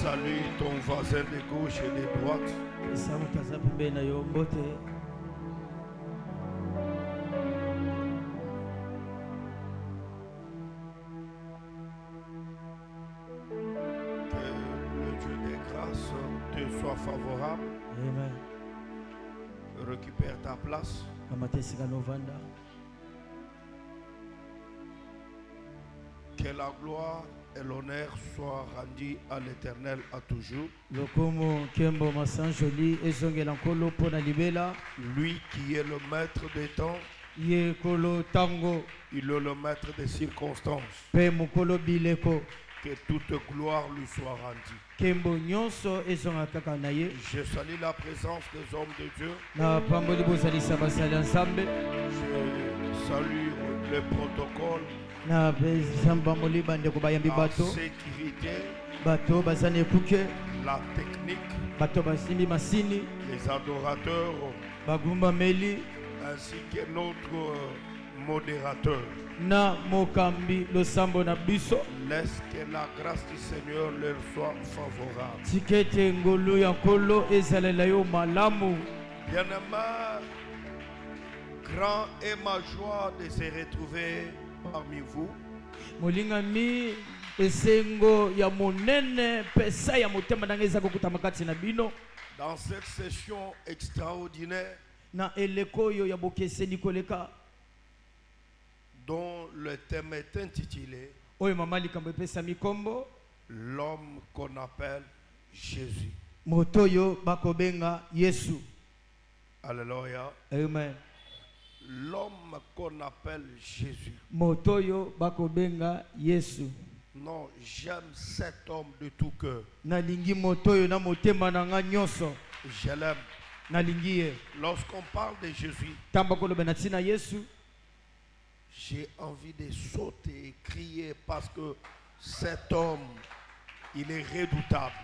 Salue ton voisin de gauche et de droite. Que le Dieu des grâces te soit favorable. Amen. Récupère ta place. Que la gloire et l'honneur soient rendus à l'Éternel à toujours. Lui qui est le maître des temps, il est le maître des circonstances. Que toute gloire lui soit rendue. Je salue la présence des hommes de Dieu. Je salue le protocole, la sécurité, la technique, les adorateurs, ainsi que notre modérateur. Laisse que la grâce du Seigneur leur soit favorable. Bien-aimé, grand est ma joie de se retrouver parmi vous. Dans cette session extraordinaire dont le thème est intitulé L'homme qu'on appelle Jésus. Alléluia. Amen. L'homme qu'on appelle Jésus. Non, j'aime cet homme de tout cœur. Je l'aime. Lorsqu'on parle de Jésus, j'ai envie de sauter et crier parce que cet homme, il est redoutable.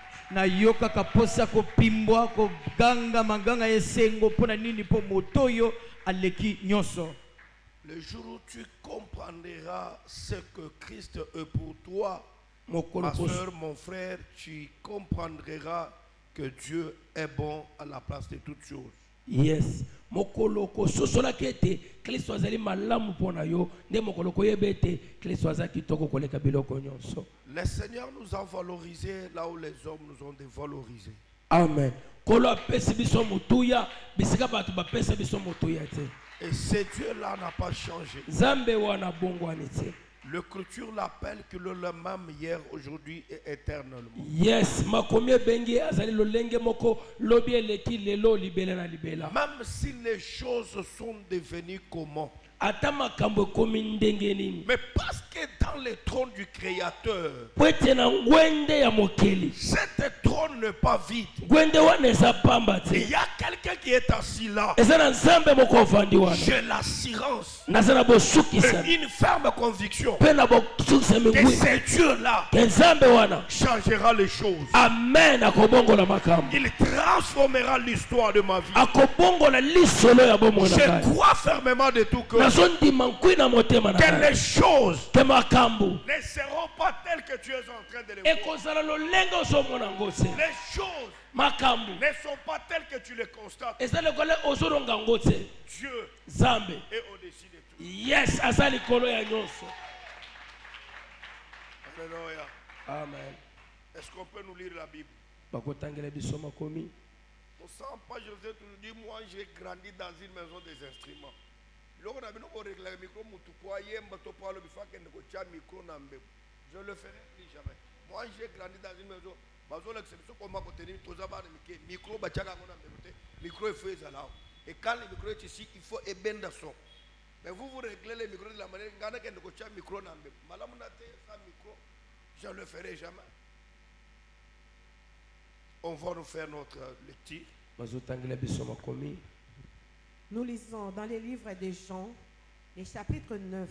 Le jour où tu comprendras ce que Christ est pour toi, ma soeur, mon frère, tu comprendras que Dieu est bon à la place de toutes choses. Yes. Mokoloko sosola kete Kristo azali malamu pona yo nde mokoloko yebete Kristo azaki toko koleka biloko nyonso. Le Seigneur nous a valorisés là où les hommes nous ont dévalorisés. Amen. Kolo apesi biso mutuya bisika batu bapesa biso mutuya te. Et ce Dieu-là n'a pas changé. Zambe wana bongwani te. L'Écriture l'appelle que le même hier, aujourd'hui et éternellement. Yes, makomie bengi azali lolenge moko lobi eleki lelo libela na libela. Même si les choses sont devenues comment. Mais parce que dans le trône du Créateur, cet trône n'est pas vide. Il y a quelqu'un qui est assis là. J'ai l'assurance et une ferme conviction que ce Dieu-là changera les choses. Amen. Il transformera l'histoire de ma vie. Je crois fermement de tout cœur que les choses ne seront pas telles que tu es en train de les voir. Les choses ne sont pas telles que tu les constates. Dieu est au-dessus de tout. Yes, Alléluia. Amen. Est-ce qu'on peut nous lire la Bible? Au 100 pages, je vous ai toujours dit, moi j'ai grandi dans une maison des instruments. Je le ferai plus jamais. Moi j'ai grandi dans une maison. Et quand le micro est ici, il faut ébender le son. Mais vous réglez le micro de la manière je ne le ferai jamais. On va nous faire notre lecture. Nous lisons dans les livres de Jean, les chapitres 9.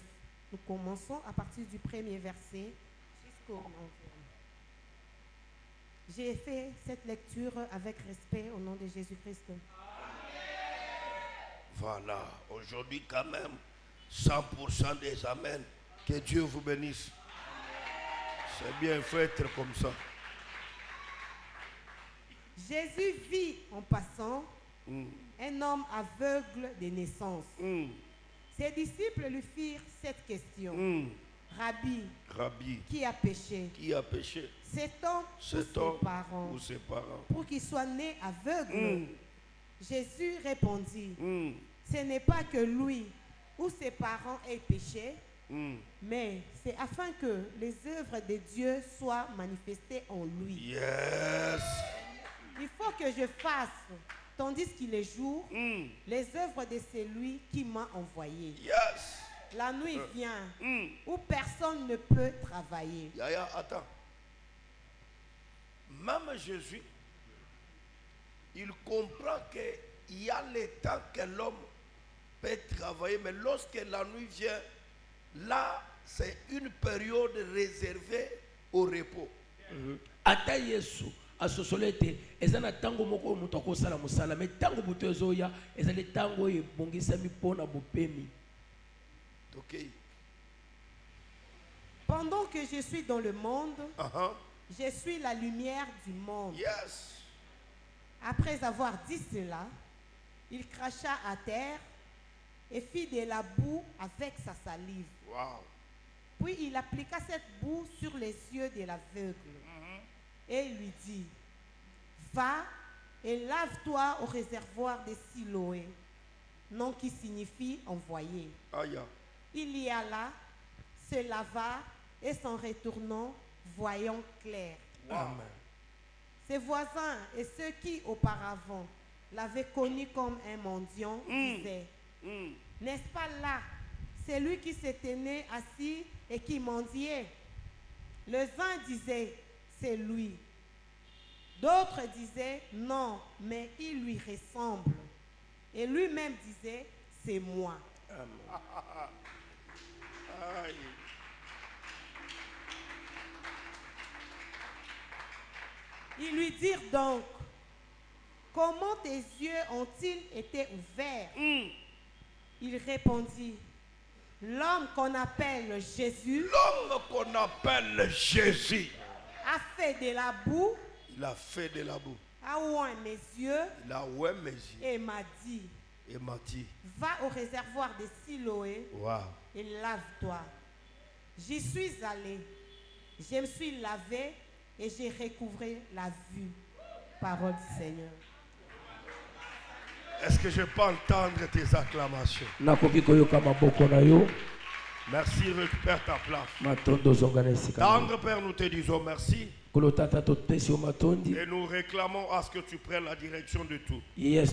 Nous commençons à partir du premier verset jusqu'au 9e. J'ai fait cette lecture avec respect au nom de Jésus-Christ. Voilà, aujourd'hui quand même, 100% des amens. Que Dieu vous bénisse. C'est bien, il faut être comme ça. Jésus vit en passant un homme aveugle de naissance. Ses disciples lui firent cette question. Rabbi, qui a péché? Qui a péché? Cet homme ou ses parents? Pour qu'il soit né aveugle. Jésus répondit, ce n'est pas que lui ou ses parents aient péché, mais c'est afin que les œuvres de Dieu soient manifestées en lui. Yes. Il faut que je fasse, tandis qu'il est jour, les œuvres de celui qui m'a envoyé. Yes. La nuit vient où personne ne peut travailler. Yaya, attends. Même Jésus, il comprend qu'il y a le temps que l'homme peut travailler, mais lorsque la nuit vient, là, c'est une période réservée au repos. Ata Yesu asosolete ezana tango moko mutu akosala musala mais tango butu ezoya ezali tango ebongisami pona bopemi. OK. Pendant que je suis dans le monde, je suis la lumière du monde. Yes. Après avoir dit cela, il cracha à terre et fit de la boue avec sa salive. Wow. Puis il appliqua cette boue sur les yeux de l'aveugle et il lui dit, va et lave-toi au réservoir de Siloé, nom qui signifie envoyé. Aïe. Il y alla, se lava et s'en retournant, voyant clair. Amen. Ses voisins et ceux qui auparavant l'avaient connu comme un mendiant disaient, n'est-ce pas là celui qui se tenait assis et qui mendiait? Les uns disaient, c'est lui. D'autres disaient, non, mais il lui ressemble. Et lui-même disait, c'est moi. Aïe. Ils lui dirent donc, comment tes yeux ont-ils été ouverts? Il répondit, l'homme qu'on appelle Jésus, a fait de la boue. Il a fait de la boue. A oint mes yeux. Il a oint mes yeux. Et m'a dit, va au réservoir de Siloé. Wow. Et lave-toi. J'y suis allé. Je me suis lavé et j'ai recouvré la vue. Parole du Seigneur. Est-ce que je peux entendre tes acclamations? Merci, récupère ta place. Tendre Père, nous te disons merci. Et nous réclamons à ce que tu prennes la direction de tout. Viens,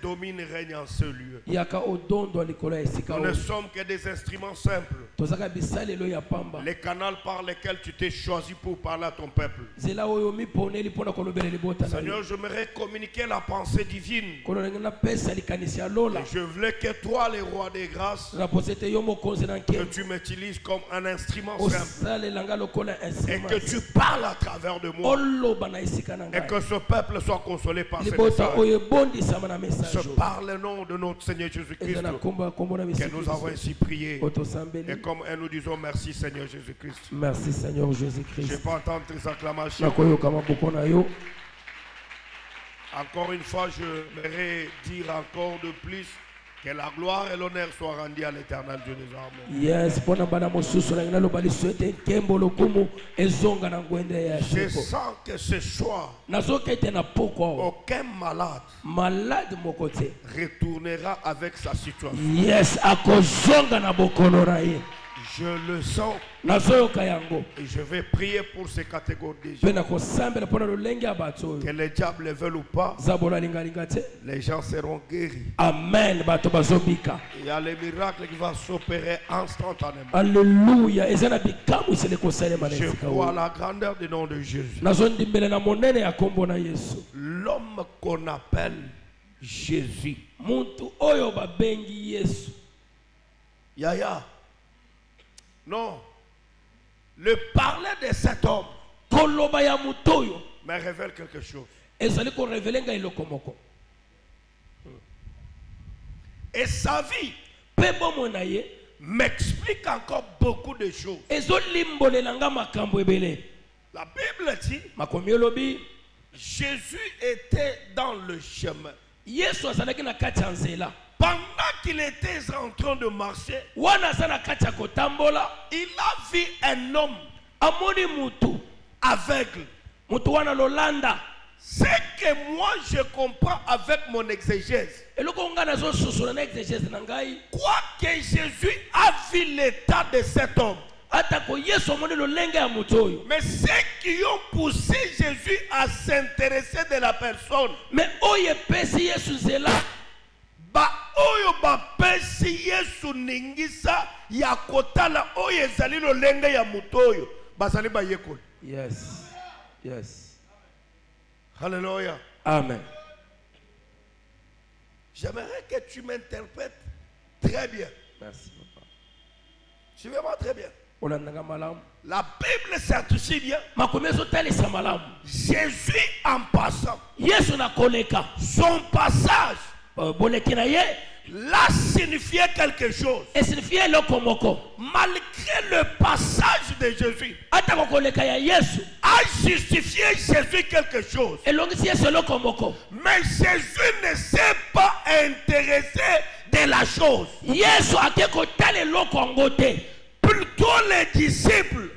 domine, règne en ce lieu. Nous ne sommes que des instruments simples. Les canaux par lesquels tu t'es choisi pour parler à ton peuple. Seigneur, j'aimerais communiquer la pensée divine. Et je voulais que toi, le roi des grâces, que tu m'utilises comme un instrument simple. Et que tu parles à travers de moi. Et que ce peuple soit consolé par ce message. Je parle le nom de notre Seigneur Jésus-Christ. Que nous avons ainsi prié. Et comme nous disons merci Seigneur Jésus-Christ. Merci Seigneur Jésus-Christ. Je peux entendre tes acclamations. Encore une fois, je voudrais dire encore de plus. Que la gloire et l'honneur soient rendus à l'Éternel Dieu des armées. Yes, je sens que ce soir, aucun malade retournera avec sa situation. Yes, je le sens. Et je vais prier pour ces catégories de gens. Que les diables veulent ou pas, les gens seront guéris. Amen. Il y a les miracles qui vont s'opérer instantanément. Alléluia. Je crois à la grandeur du nom de Jésus. L'homme qu'on appelle Jésus. Yaya. Non. Le parler de cet homme me révèle quelque chose. Et sa vie m'explique encore beaucoup de choses. La Bible Bible dit, Jésus était dans le chemin. Pendant qu'il était en train de marcher, il a vu un homme aveugle. Ce que moi je comprends avec mon exégèse, quoique Jésus a vu l'état de cet homme, mais ceux qui ont poussé Jésus à s'intéresser de la personne, oyo bapesi Yesu ningisa ya kotala oyo ezali lolenge ya mutoyo bazali bayekoli. Yes. Yes. Alléluia. Amen. J'aimerais que tu m'interprètes très bien. Merci papa. Suivez-moi très bien. La Bible certifie bien. Jésus en passant, son passage là signifiait quelque chose. Malgré le passage de Jésus, a justifié Jésus quelque chose. Mais Jésus ne s'est pas intéressé de la chose. Plutôt les disciples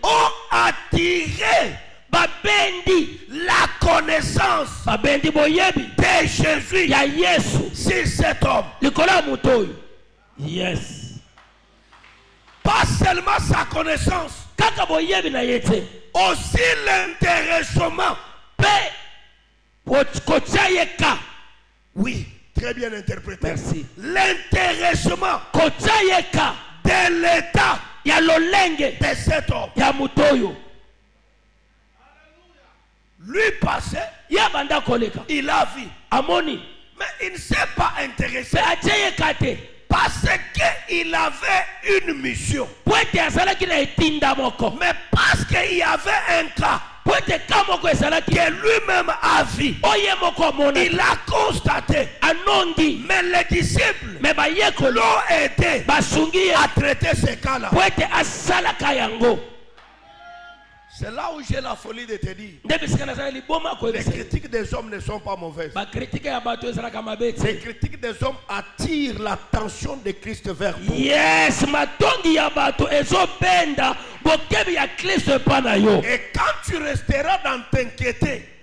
ont attiré la connaissance de Jésus c'est cet homme. Yes. Pas seulement sa connaissance, aussi l'intéressement. Oui, très bien interprété. Merci. L'intéressement de l'état de cet homme. Lui passait, il a vu, mais il ne s'est pas intéressé parce qu'il avait une mission, mais parce qu'il y avait un cas que lui-même a vu. Il a constaté, mais les disciples l'ont aidé à traiter ce cas-là. C'est là où j'ai la folie de te dire, les critiques des hommes ne sont pas mauvaises. Les critiques des hommes attirent l'attention de Christ vers vous. Yes, et quand tu resteras dans t'inquiéter,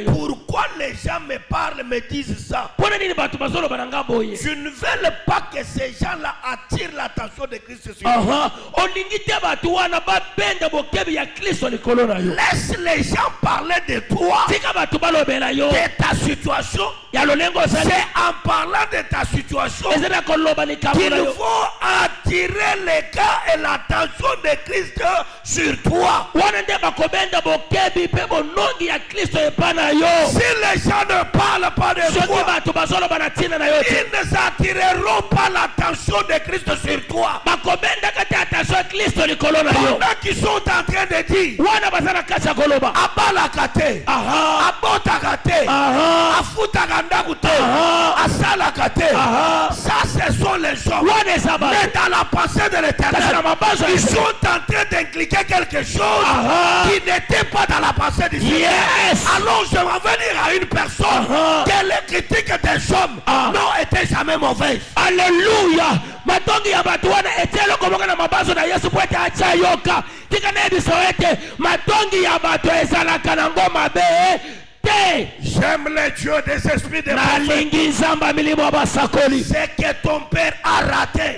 pourquoi les gens me parlent, me disent ça? Je ne veux pas que ces gens-là attirent l'attention de Christ sur moi. Laisse les gens parler de toi, de ta situation. C'est en parlant de ta situation qu'il faut attirer les cas et l'attention de Christ sur toi. Si les gens ne parlent pas de toi, ils ne s'attireront pas l'attention de Christ sur toi. Pendant qu'ils sont en train de dire Abalakate, Abotakate, Afutakandakute, Asalakate, ça ce sont les gens. Mais dans la pensée de l'Éternel, ils sont en train d'incliquer quelque chose qui n'était pas dans la pensée du Seigneur. Alors je vais venir à une personne que les critiques des hommes n'ont été jamais mauvaises. Alléluia. Matongi ya batu wana etelo komoka na mabazo na Yesu kwete acha yoka. Tika na ebiso ete matongi ya batu ezalaka na ngoma be. J'aime les dieux des esprits de c'est que ton père a raté.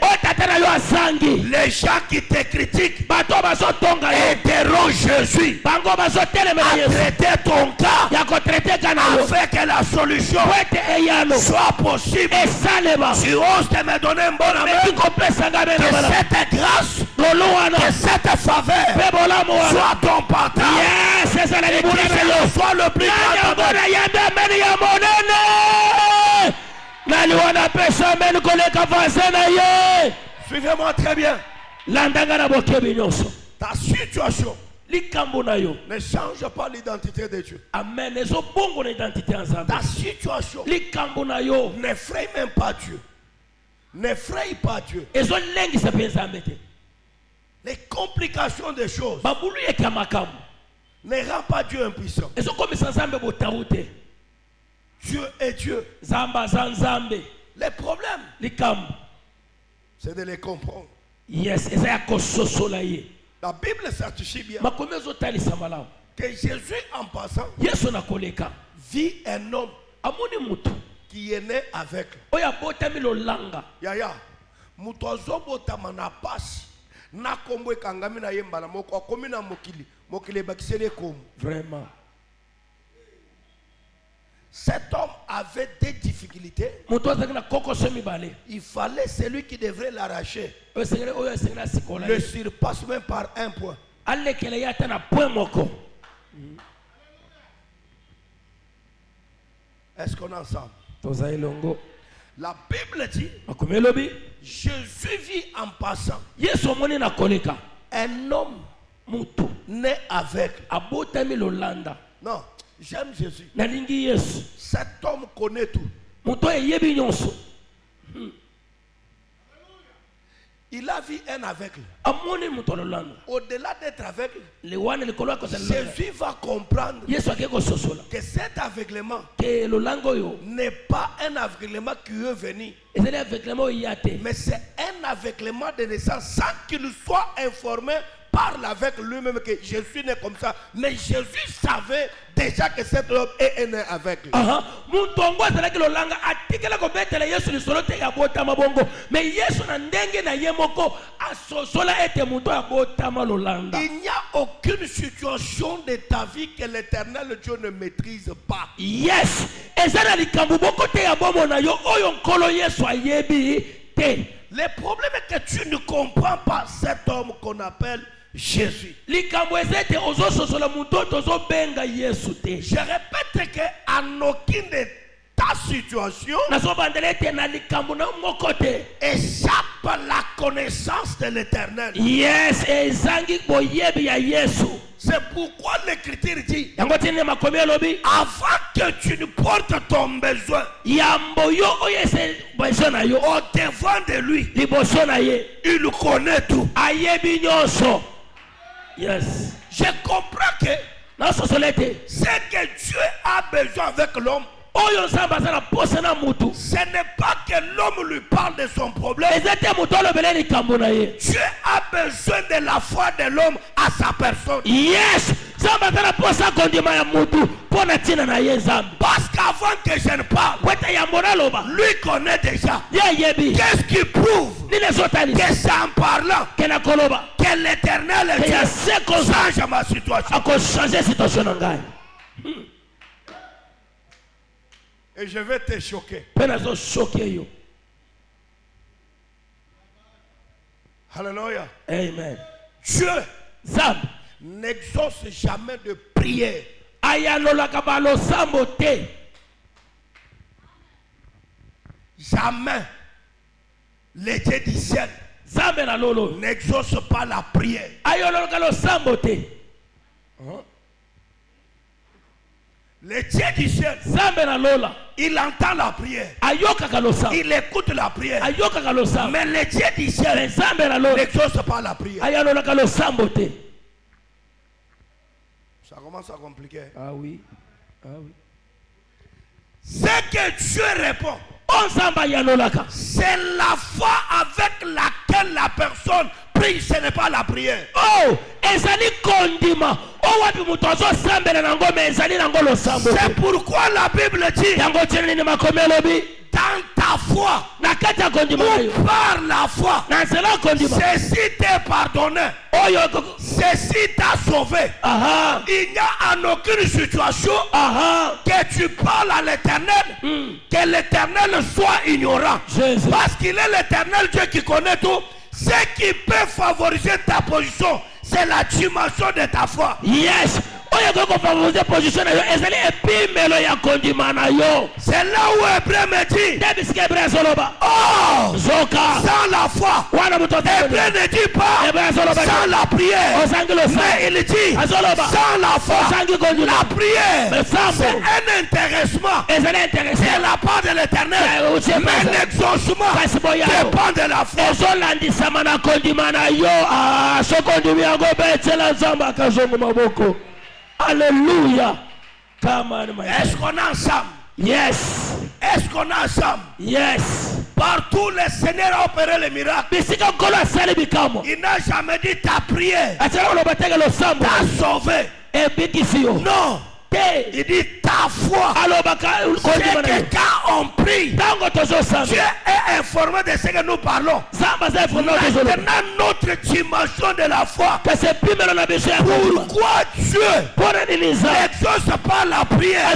Les gens qui te critiquent interrogent Jésus à traiter ton cas afin que la solution soit possible. Tu oses te me donner un bon amen, que cette grâce, que cette faveur soit ton partage, soit le plus grand. Suivez-moi très bien. Ta situation ne change pas l'identité de Dieu. Amen. Ta situation n'effraie même pas Dieu. N'effraie pas Dieu. Les complications des choses babulu yeke makambo ne rend pas Dieu impuissant. ezokomisa nzambe botawu te. Dieu est Dieu. Nzambe aza nzambe. Les problèmes, likambo c'est de les comprendre. yes eza ya kososola ye. La Bible certifie bien makomi ezotalisa malamu que Jésus, en passant, yesu na koleka vit un homme amoni mutu qui est né aveugle. oyo abotami lolanga. Yaya, mutu azobotama na pasi na kombo ekangami na ye mbala moko akomi na mokili ebakiseli ekomo. Vraiment. Cet homme avait des difficultés. mutu azalaki na kokoso mibale Il fallait celui qui devrait l'arracher oyo esengeli asikola le ye surpasse même par un point. alekela ye ata na point moko. Est-ce qu'on est ensemble? toza elongo. La Bible dit makomi elobi Jésus vit en passant yesu omoni na koleka un homme mutu né aveugle. abotami lolanda. Non, j'aime Jésus. nalingi yesu Cet homme connaît tout. mutu oyo eyebi nyonso. Il a vu un aveugle. amoni mutu lolanda Au-delà d'être aveugle, le wana likolo ya kozala lolanda. Jésus va comprendre yesu akei kososola que cet aveuglement ke lolanga oyo n'est pas un aveuglement qui est venu, ezali aveuglement oyo ya te mais c'est un aveuglement de naissance sans qu'il soit informé par l'aveugle lui-même que je suis né comme ça. Mais Jésus savait déjà que cet homme est né aveugle. muntu ongo azalaki lolanga atikela kobetela yesu lisolo te ya botama bongo me yesu na ndenge na ye moko asosola ete mutu abotama lolanda. Il n'y a aucune situation de ta vie que l'Éternel Dieu ne maîtrise pas. yes eza na likambo boko te ya bomo na yo oyo nkolo yesu ayebi te. Le problème est que tu ne comprends pas cet homme qu'on appelle Jésus. likambo eza ete ozososola mutu oyo tozobenga yesu te. Je répète qu'en aucune de ta situation nazobandela ete na likambo na moko te échappe la connaissance de l'Éternel. yes ezangi boyebi ya yesu. C'est pourquoi l'Écriture dit yango tini makomi elobi avant que tu ne portes ton besoin yambo yo oyo ese besoin na yo au devant de lui, liboso na ye il connaît tout. ayebi nyonso. yes Je comprends que nasosola ete ce que Dieu a besoin avec l'homme, oyo nzambe aza na posa na mutu ce n'est pas que l'homme lui parle de son problème. eza te mutu olobele likambo na ye. Dieu a besoin de la foi de l'homme à sa personne. yes nzambe aza na posa kondima ya mutu mpo na ntina na ye nzambe. Parce qu'avant que je ne parle, po ete yambo naloba lui connaît déjà. ye ayebi Qu'est-ce qui prouve nini ezotalisa que c'est en parlant ke na koloba que l'Éternel ke ya Dieu se koza change ma situation? akochange situation na ngai Et je vais te choquer. mpe nazoshoke yo. Alléluia. amen. Dieu nzambe n'exauce jamais de prière. ayanolaka balosambo te. Jamais le Dieu du ciel nzambe na lolo n'exauce pas la prière. ayololaka losambo te. Le Dieu du ciel, nzambe na lola il entend la prière. ayokaka losambo Il écoute la prière. ayokaka losambo Mais le Dieu du me ciel nzambe na lola n'exauce pas la prière. ayololaka losambo te. Ça commence à compliquer. ah oui Ce que Dieu répond, o nzambe ayanolaka c'est la foi avec laquelle la personne prie. Ce n'est pas la prière. oh ezali kondima o wapi mutu azosambela nango me ezali nango losambo C'est te. pourquoi la Bible dit yango tina nini makomi elobi dans ta foi na kati ya kondima na ou yo par la foi, na nzela ya kondima ceci t'est pardonné, oyo ceci t'a sauvé. aha Il n'y a en aucune situation que tu parles à l'Éternel, que l'Éternel soit ignorant. Jésus. Parce qu'il est l'Éternel Dieu qui connaît tout. Ce qui peut favoriser ta position, c'est la dimension de ta foi. yes oyo ko favoriser position na yo ezali epimelo ya kondima na yo. C'est là où Hébreu me dit, Debisike Hébreu soloba. oh, Zoka. sans la foi, Wana mutoto. Hébreu ne dit pas sans la prière, mais il dit sans la foi. La prière, c'est un intéressement de la part de l'Éternel, mais l'exaucement dépend de la foi. Alléluia. Est-ce qu'on est ensemble? Yes. Est-ce qu'on est ensemble? Yes. Partout le Seigneur a opéré les miracles. Il n'a jamais dit ta prière t'a sauvé. Non. Il dit ta foi. C'est que quand on prie, Dieu est informé de ce que nous parlons. Maintenant notre dimension de la foi. Pourquoi Dieu n'exauce pas la prière?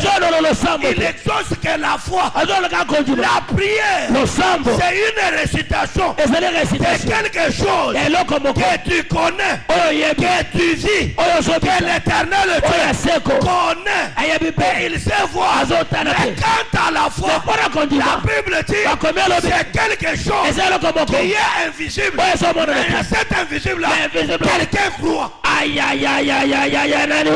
Il exauce que la foi. La prière, c'est une récitation de quelque chose que tu connais, que tu vis, que l'Éternel Dieu connaît. Et il sait voir. Mais quant à la foi, la Bible dit c'est quelque chose qui est invisible. Et cet invisible-là, quelqu'un croit. Aïe aïe aïe aïe aïe aïe aïe.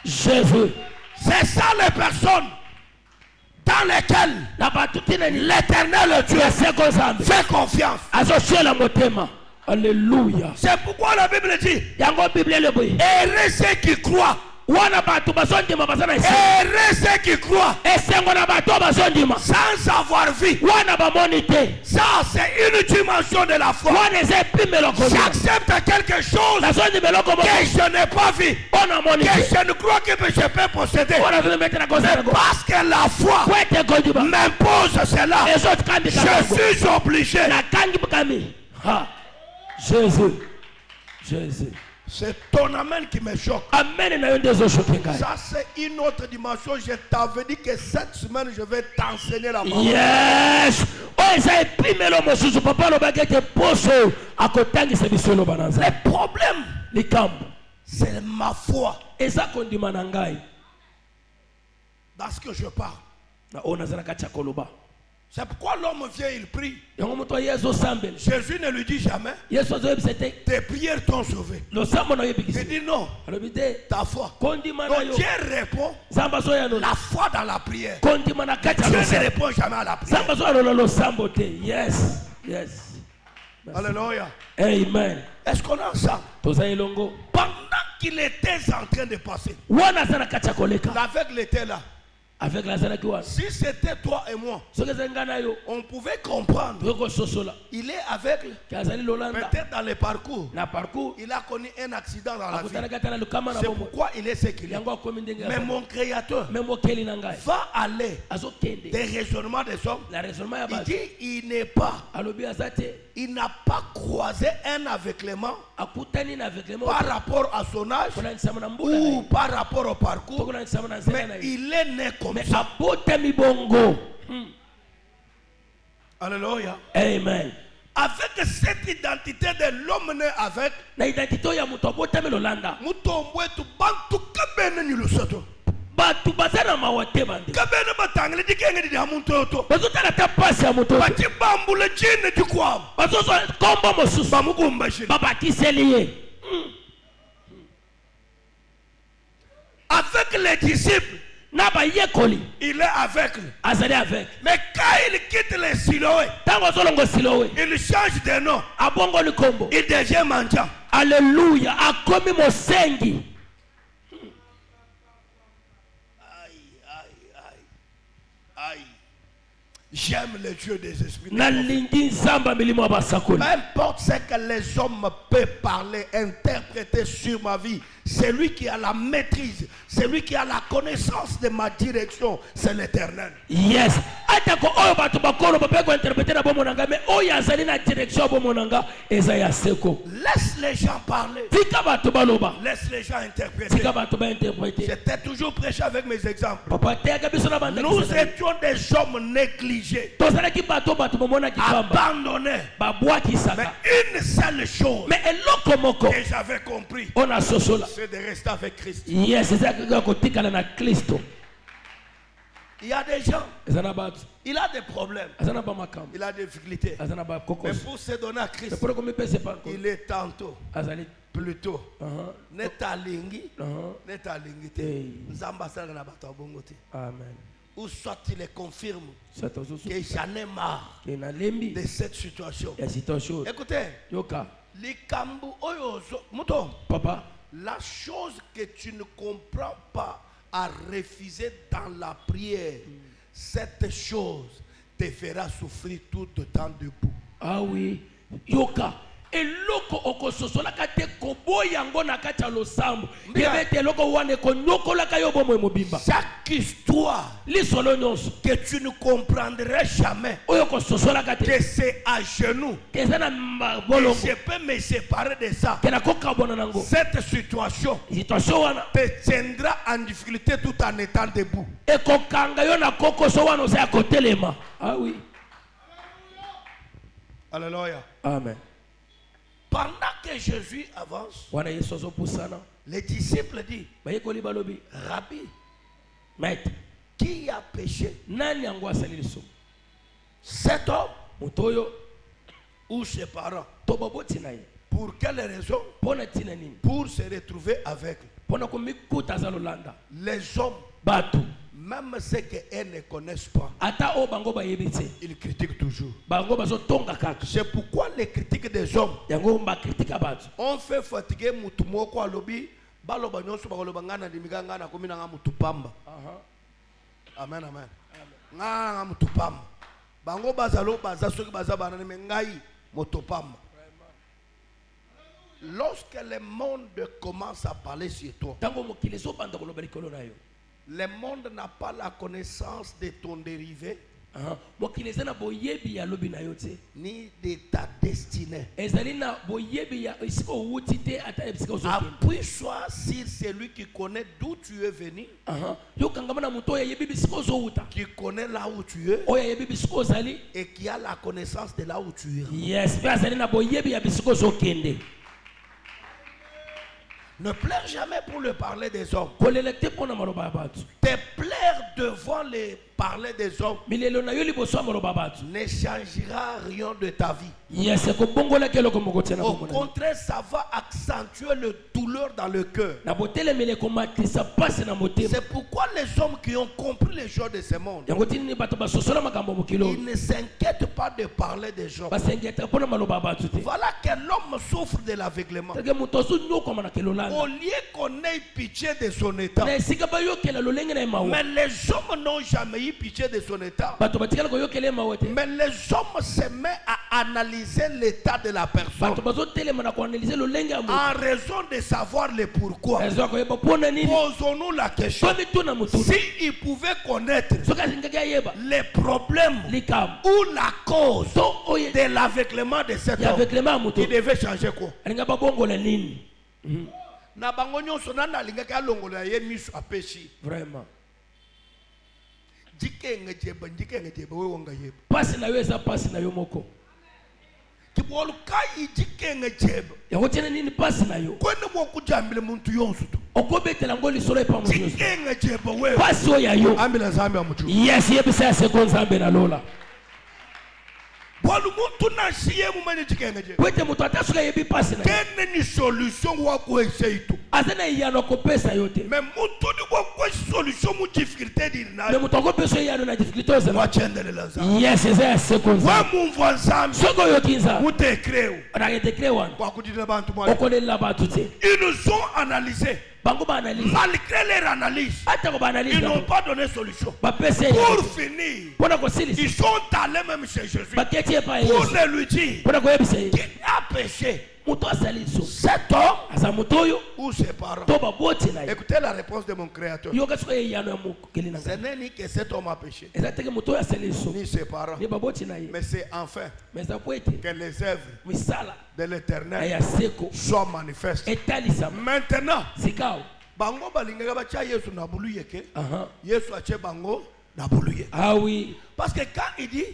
Jésus. C'est ça les personnes dans lesquelles l'Éternel Dieu fait confiance. Alléluia. C'est pourquoi la Bible dit heureux ceux qui croient. Heureux ceux qui croient sans avoir vu. Ça c'est une dimension de la foi. J'accepte quelque chose que je n'ai pas vu, que je ne crois que je peux posséder, mais parce que la foi m'impose cela, je suis obligé. Jésus. Jésus. C'est ton amen qui me choque. Amen. Ça c'est une autre dimension. Je t'avais dit que cette semaine je vais t'enseigner la parole. Yes. Le problème, c'est ma foi. Dans ce que je parle. C'est pourquoi l'homme vient, il prie. Jésus ne lui dit jamais tes prières t'ont sauvé. Il dit non, ta foi. Donc Dieu répond la foi dans la prière. Dieu ne répond jamais à la prière. Yes, yes. Alléluia. Amen. Est-ce qu'on est ensemble? Pendant qu'il était en train de passer, l'aveugle était là. Avec la si c'était toi et moi, on pouvait comprendre. Il est aveugle. Peut-être dans le parcours, il a connu un accident dans la vie. C'est pourquoi il est ce qu'il est. Mais mon Créateur va aller des raisonnements des hommes. Il dit il n'a pas croisé un aveuglement par rapport à son âge ou par rapport au parcours, mais il est né comme ça. Alléluia. Amen. Avec cette identité de l'homme né avec, batu bazana mawate bande kabene batangile dikenge di hamuntu oto bazutala tapasi ya muto batibambule jine dikwa bazozo kombo mosusu bamukumba shiri babatiseliye avec les disciples naba yekoli il est aveugle azali aveugle mais quand il quitte les Siloé tango zolongo Siloé il change de nom abongo likombo il devient mendiant. Alléluia akomi mosengi. J'aime le Dieu des esprits. Peu importe ce que les hommes peuvent parler, interpréter sur ma vie, celui qui a la maîtrise, celui qui a la connaissance de ma direction, c'est l'Éternel. Yes. Laisse les gens parler. Laisse les gens interpréter. J'étais toujours prêché avec mes exemples. Nous étions des hommes négligents. négligé, abandonné. Mais une seule chose que j'avais compris, c'est de rester avec Christ. Il y a des gens, il a des problèmes, il a des difficultés. Mais pour se donner à Christ, il est tantôt, plutôt, Amen. ou soit il les confirme que j'en ai marre de cette situation. Écoutez, Papa, la chose que tu ne comprends pas à refuser dans la prière, cette chose te fera souffrir tout le temps debout. Ah oui, Yoka. Eloko okososola kate koboyango na kati losambo yebete eloko wane konyokola kayobo mwe mobimba. Chaque histoire que tu ne comprendrais jamais, que c'est à genoux que je peux me séparer de ça, cette situation te tiendra en difficulté tout en étant debout. Ah oui. Alléluia. Amen. Pendant que Jésus avance, les disciples disent, Rabbi, Maître, qui a péché? Cet homme ou ses parents? Pour quelle raison? Pour se retrouver avec les hommes. Même ceux qu'elles ne connaissent pas, ils critiquent toujours. C'est pourquoi les critiques des hommes ont fait fatiguer Moutoumoko Alobi, Baloba Nyonso Bagoloba Ngana Dimiganga na Komina Mutupamba. Amen, amen. Ngana Mutupamba. Bango Bazalo Bazasoki Bazabana Mengai Motopamba. Lorsque le monde commence à parler sur toi, le monde n'a pas la connaissance de ton dérivé, ni de ta destinée. Appuie-toi sur celui qui connaît d'où tu es venu, qui connaît là où tu es et qui a la connaissance de là où tu iras. Ne pleure jamais pour le parler des hommes. Te plaire devant les parler des hommes ne changera rien de ta vie. Au contraire, ça va accentuer le douleur dans le cœur. C'est pourquoi les hommes qui ont compris les choses de ce monde, ils ne s'inquiètent pas de parler des gens. Voilà que l'homme souffre de l'aveuglement. Au lieu qu'on ait pitié de son état, mais les hommes n'ont jamais eu pitié de son état. Mais les hommes se mettent à analyser l'état de la personne en raison de savoir le pourquoi. Posons-nous la question: s'ils pouvaient connaître les problèmes ou la cause de l'aveuglement de cet homme, il devait changer quoi? Vraiment. Quelle solution mais solution difficulté ils nous ont analysé. Malgré leur analyse, ils n'ont pas donné solution. Pour finir, ils sont allés même chez Jésus pour lui dire qu'il a péché. Cet homme ou ses parents. Écoutez la réponse de mon créateur. Ce n'est ni que cet homme a péché, ni ses parents, mais c'est enfin que les œuvres de l'Éternel soient manifestes. Maintenant, bango balingaka bacha Yesu na bulu yeke. Yesu ache bango Ah oui. Parce que quand il dit,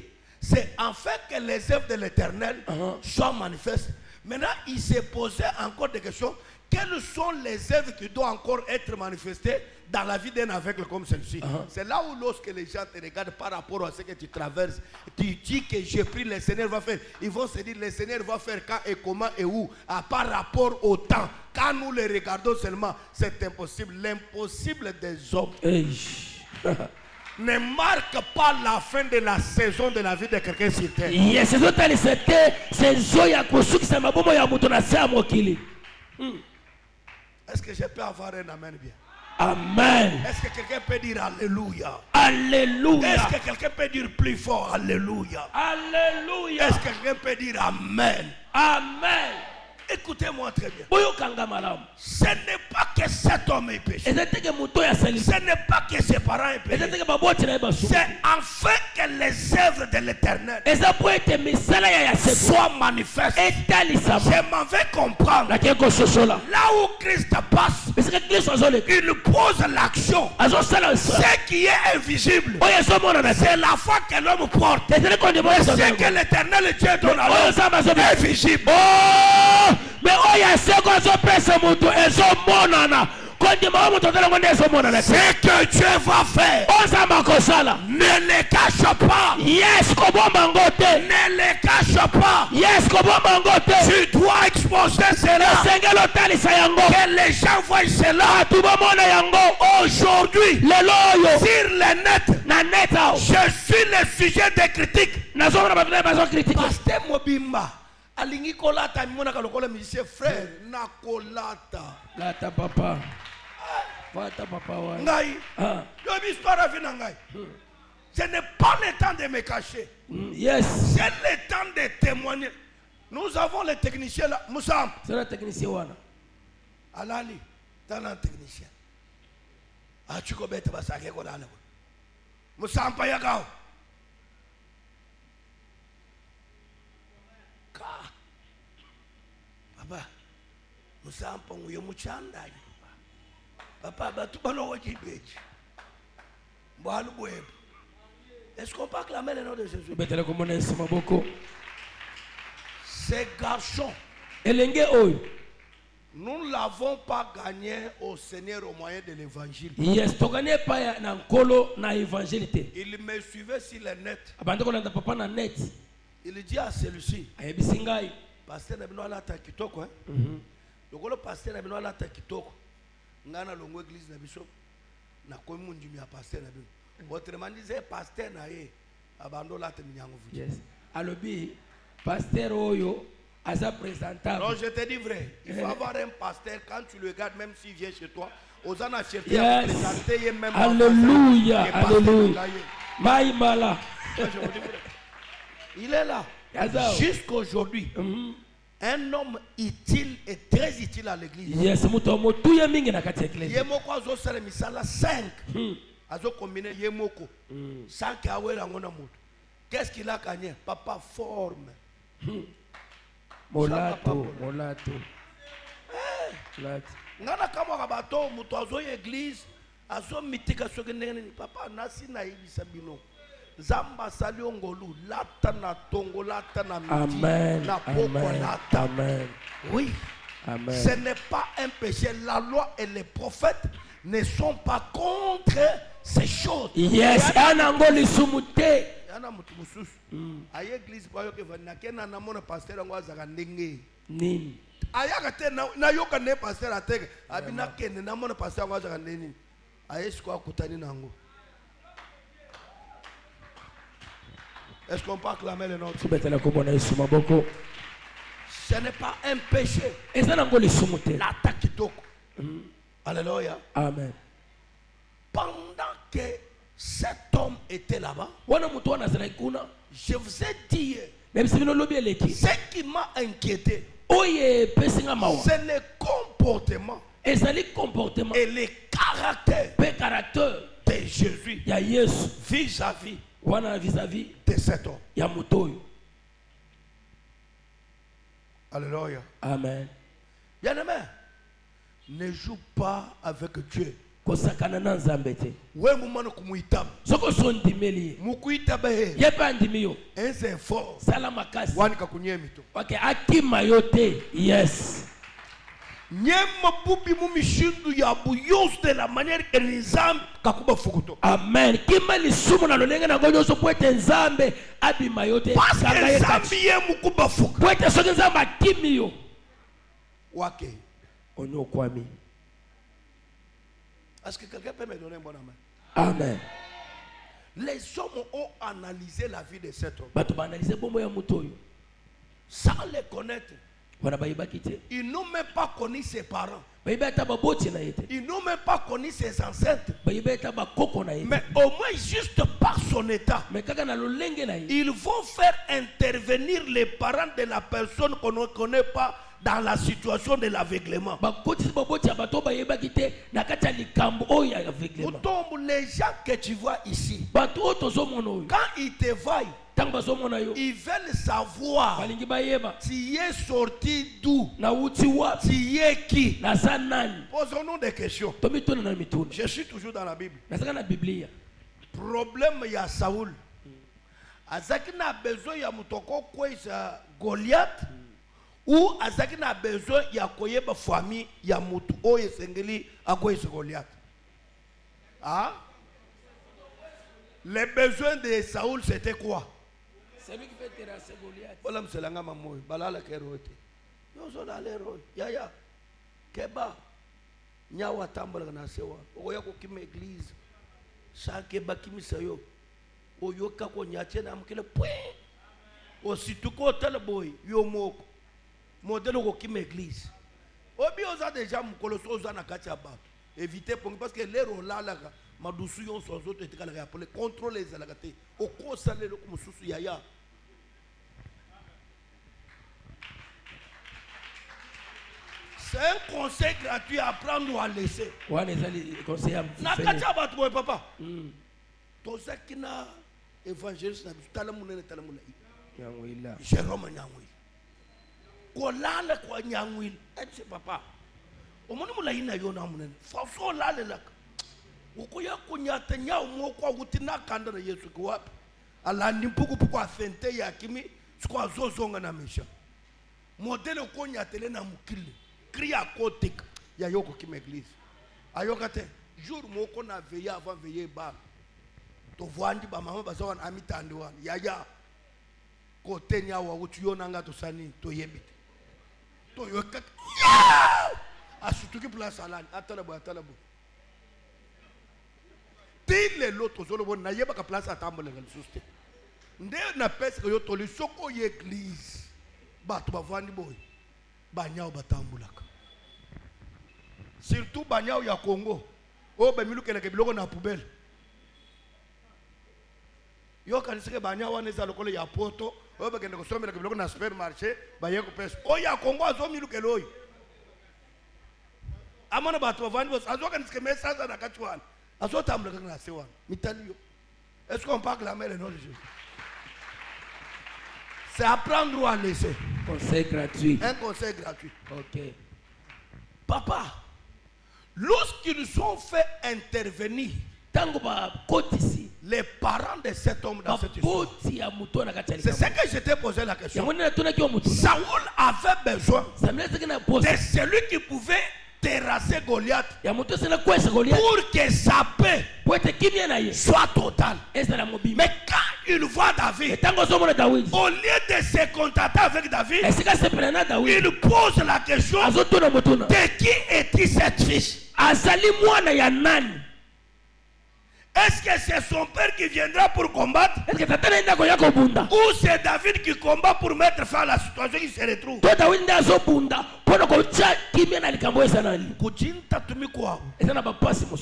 c'est en fait que les œuvres de l'Éternel soient manifestes. Maintenant, il s'est posé encore des questions. Quelles sont les œuvres qui doivent encore être manifestées dans la vie d'un aveugle comme celui-ci? C'est là où lorsque les gens te regardent par rapport à ce que tu traverses, tu dis que j'ai pris, le Seigneur va faire. Ils vont se dire, le Seigneur va faire quand et comment et où, par rapport au temps. Quand nous les regardons seulement, c'est impossible. L'impossible des hommes ne marque pas la fin de la saison de la vie de quelqu'un sur terre. Yes, Est-ce que je peux avoir un amen bien? Amen. Est-ce que quelqu'un peut dire Alléluia? Alléluia. Est-ce que quelqu'un peut dire plus fort Alléluia? Alléluia. Est-ce que quelqu'un peut dire Amen? Amen. Écoutez-moi très bien. Ce n'est pas que cet homme est péché. Ce n'est pas que ses parents est péché. C'est enfin que les œuvres de l'Éternel soient manifestes. Je m'en vais comprendre. Là où Christ passe, il pose l'action. Ce qui est invisible, c'est la foi que l'homme porte. Ce que l'Éternel Dieu donne à l'homme est visible. Mais ce que Dieu va faire, ne le cache pas. Yes, ne le cache pas. Yes, tu dois exposer cela, que les gens voient cela. Aujourd'hui, sur le net, je suis le sujet de critique. Pasteur Mobimba alingi kolata mimona kalokola musicien frère na kolata lata papa fata papa wa ngai yo histoire à vina ngai. Ce n'est pas le temps de me cacher. Yes, c'est le temps de témoigner. Nous avons les techniciens là. Moussam, c'est le technicien wana alali talent technicien achiko bete basake ko dale Moussam pa yakao Papa, nous sommes pour nous muchanda. Papa, batu bano wajibeji. Mbalu bweb. Est-ce qu'on peut acclamer le nom de Jésus? Ces garçons, nous ne l'avons pas gagné au Seigneur au moyen de l'évangile. Yes, tu gagnes pas na nkolo na évangile. Il me suivait sur le net. Abandoko na papa na net. Il dit à celui-ci, ayebisingai pasteur na bino alata kitoko hein. Lokolo pasteur na bino alata kitoko. Ngana longo église na biso na komi munjimi ya pasteur na bino. Autrement dit, pasteur na ye abando lata minyango vuti. Yes. Alobi pasteur oyo asa présentable. Non, je te dis vrai. Il faut avoir un pasteur quand tu le regardes même s'il vient chez toi. Osana chercher à présenter même. Alléluia. Alléluia. Maïmala. Il est là. Jusqu'aujourd'hui. Un homme utile et très utile à l'église. Yes, muto ya mingi na kati église. Yemoko azo sala misala 5. Azo combiner yemoko. 5 awela ngona mutu. Qu'est-ce qu'il a gagné? Papa forme. Molato. Ngana kama kabato mutu azo église, azo mitika soki ndenge papa nasi na ibisa bino. Zamba saliongolu lata na tongo lata na midi na poko lata. Amen. Oui. Amen. Ce n'est pas un péché. La loi et les prophètes ne sont pas contre ces choses. Yes, anangoli sumute. Yana mutu mususu. Aye église pa yoke vana kena na mona pasteur ngo azaka ndenge. Nini? Ayaka te na yoka ne pasteur ateke. Abina kene na mona pasteur ngo azaka ndeni. Aye sikwa kutani nango. Est-ce qu'on peut acclamer le nom de Dieu? Ce n'est pas un péché. L'attaque kitoko. Alléluia. Amen. Pendant que cet homme était là-bas, je vous ai dit, ce qui m'a inquiété, c'est le comportement et le caractère de Jésus vis-à-vis de cet homme. Alléluia. Amen. Bien-aimé, ne joue pas avec Dieu kosakana na nzambe te we mumano kumuitaba soko sondimeli mukuitaba he yepa ndimiyo enze fort sala makasi wani kakunyemi to wake akima yote yes nyema bubi mumishindu ya buyos de la manière que nzambe kakuba fukuto amen kima lisumu na lolenge na gonyo so kwete nzambe abima yote parce que nzambe ye mukuba fuku kwete so nzambe akimiyo wake ono kwami. Est-ce que quelqu'un peut me donner un bon amen? Amen. Les hommes ont analysé la vie de cet homme sans les connaître. Ils n'ont même pas connu ses parents. Ils n'ont même pas connu ses ancêtres. Mais au moins juste par son état, ils vont faire intervenir les parents de la personne qu'on ne connaît pas dans la situation de l'aveuglement. Les gens que tu vois ici, quand ils te voient, ils veulent savoir tu es sorti d'où, tu es qui. Posons-nous des questions. Je suis toujours dans la Bible. Problème, il y a Saoul. Azaki n'a besoin de Goliath. Ou Azaki n'a besoin ya koyeba famille ya mutu oye sengeli akoyese Goliath. Ah? Les besoins de Saoul c'était quoi? C'est lui qui fait terrasser Goliath. Ola mselanga mamoy balala kerote. Yo zo na lero ya keba nyawa tambola na sewa. Oya ko kim église. Chaque bakimisa yo. Oyoka ko nyache na mkele pwe. Osituko tel boy yo moko. Modèle au qui m'église. Obi oza déjà mukoloso oza na kati ya bato. Éviter parce que les rola la madusu yon so autres te kala rappeler contrôler les alagate. O ko salé le mususu yaya. C'est un conseil gratuit à prendre ou à laisser. Ouais, les conseils à na kati ya bato boy papa. Toza kina évangéliste na talamuna talamuna. Nyangwila. Jérôme Nyangwila. Kolala kwa nyangwil etse papa omoni mulaina yona munene faso lale laka ukuya kunyata nyawo moko akutina kanda na Yesu kwapi ala nimpuku puku afente ya kimi sikwa zozonga na mesha modele konyatele na mukile kriya kotek ya yoko kim église ayoka te jour moko na veiller avant veiller ba to vwandi ba mama bazawana amitandi wana yaya kote nyawo utuyona nga to sani to yebite to yoka asutuki place alani atalabo tile loto zolo bon na yeba ka place atambole ngal suste nde na pesa ko yoto li soko yeglise bato bavandi boy banyao batambulaka surtout banyao ya Congo o be milukele ke biloko na poubelle yo kaniseke banyao wana za lokole ya poto o be kende ko somela ke biloko na supermarché baye ko pesa o ya Congo azo milukele oyi amana bato bavandi bos azo kaniseke message na kachwana azo tambulaka na sewana mitalio. Est-ce qu'on peut clamer le nom de Jésus? C'est apprendre ou à laisser. Conseil gratuit. Un conseil gratuit. Ok. Papa, lorsqu'ils ont fait intervenir les parents de cet homme dans cette histoire, c'est ce que je t'ai posé la question. Saoul avait besoin de celui qui pouvait terrasser Goliath pour que sa paix soit totale. Mais quand il voit David, au lieu de se contenter avec David, il pose la question: de qui est-il cette fille? Est-ce que c'est son père qui viendra pour combattre? Ou c'est David qui combat pour mettre fin à la situation qui se retrouve? Kujinta tumikuwa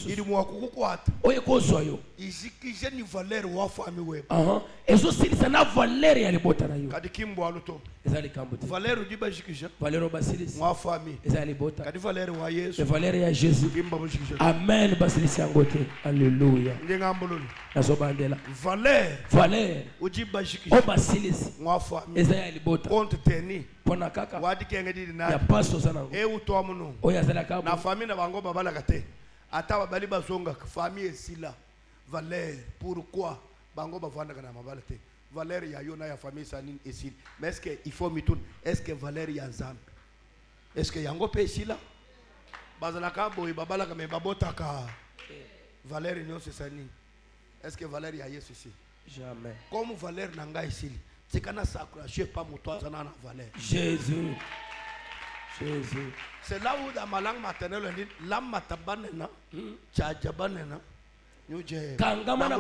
ili mwakukukwata izikije ni valere wa fami wewe ezo silisa na valere ya libota na yo kadi kimbo aluto ezali kambuti valere diba jikije valere basilis wa fami ezali bota kadi valere wa Yesu valere ya Jésus kimbo jikije amen basilis yangote haleluya ngambululu nasobandela valere ujiba jikije basilis wa fami ezali bota compte teni pona kaka wadi kenge didi na ya pasto sana uto amuno oya zala kabu na fami na bango babala kate Ata bali bazonga famille ici là. Valère, pourquoi bango bavanda kana mabalate. Valère ya yona ya famille sanine ici. Mais est-ce que il faut mitoun? Est-ce que Valère ya nzambe? Est-ce que yango pe ici là? Bazalaka boy babala ka me babotaka. Valère nyo c'est sanine. Est-ce que Valère ya Yesu ici? Jamais. Comme Valère nanga ici. C'est kana s'accrocher pas moto zana na Valère. Jésus. Jésus. C'est là où dans ma langue maternelle on dit l'âme matabanena, tchajabanena. Kangamana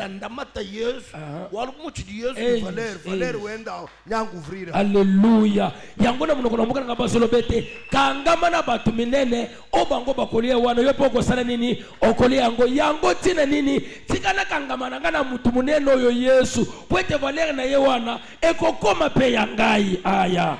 ndamata Yesu. Walu muchi Yesu Valère wenda nyangouvrir. Alléluia. Yangona munokona mukana ngabasolo bete. Kangamana batu minene obango bakolia wana yopo okosala nini okolia yango tina nini tikana kangamana ngana mutu munene oyo Yesu. Pwete Valère na ye wana ekokoma pe yangai aya.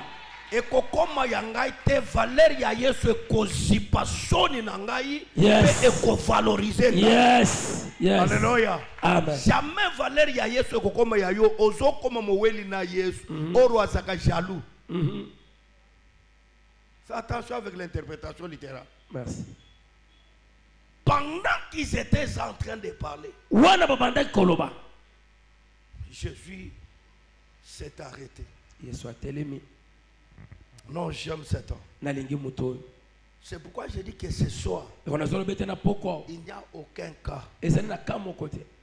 Ekokoma yangai te Valère ya Yesu ekozipa soni na ngai yes. Pe ekovaloriser. Yes. Yes. Alléluia. Amen. Jamais Valère ya Yesu ekokoma ya yo ozo koma moweli na Yesu. Oro azaka jaloux. Fais attention avec l'interprétation littérale. Merci. Pendant qu'ils étaient en train de parler, Jésus s'est arrêté. Non, j'aime cet homme. C'est pourquoi je dis que ce soir, il n'y a aucun cas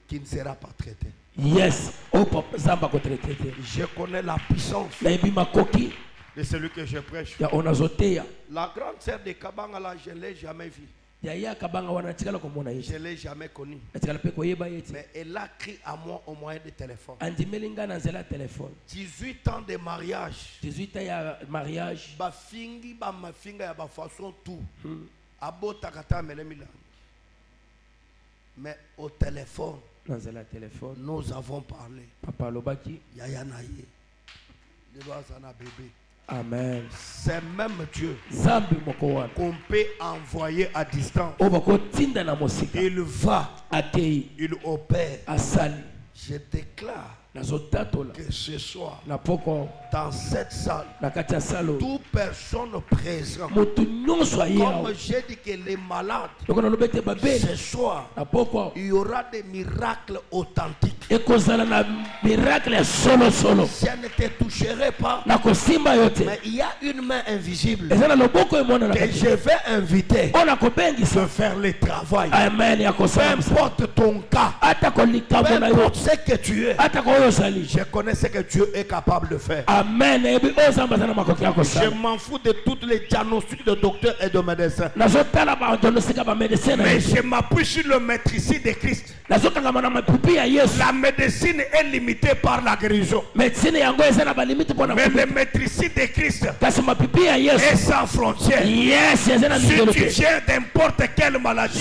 qui ne sera pas traité. Yes. Je connais la puissance de celui que je prêche. La grande sœur de Kabangala, je ne l'ai jamais vue. Je ne l'ai jamais connue. Mais elle a crié à moi au moyen de téléphone. 18 ans de mariage. 18 ans de mariage. Bafingi ba mafinga ya ba façon tout. Abota kata melemila. Mais au téléphone, nous avons parlé. Papa Lobaki. Yaya naye. Le doigt sana bébé. Amen. C'est même Dieu qu'on peut envoyer à distance. Il va, il opère. Je déclare que ce soir, dans cette salle, toute personne présente, comme j'ai dit que les malades, ce soir, il y aura des miracles authentiques. Je ne te toucherai pas, mais il y a une main invisible que je vais inviter de faire le travail. Peu importe ton cas, peu importe ce que tu es, je connais ce que Dieu est capable de faire. Amen. Je m'en fous de toutes les diagnostics de docteurs et de médecins. Mais je m'appuie sur le maîtrise de Christ. La médecine est limitée par la guérison. Mais le maîtrise de Christ est sans frontières. Si tu gères n'importe quelle maladie,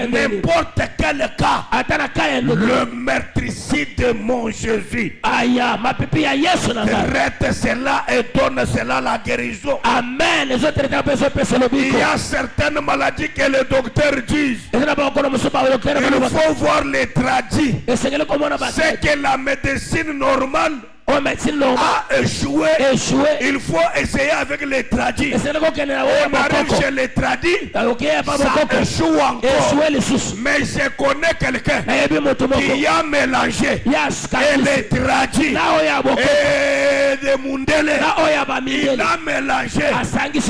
n'importe quel cas, le maîtrise de mon Jésus traite cela et donne cela la guérison. Amen. Il y a certaines maladies que les docteurs disent il faut voir les tradis. C'est que la médecine normale a échoué. Il faut essayer avec les tradis. On arrive chez les tradis, ça échoue encore. Mais je connais quelqu'un qui a mélangé et les tradis et des mundele. Il a mélangé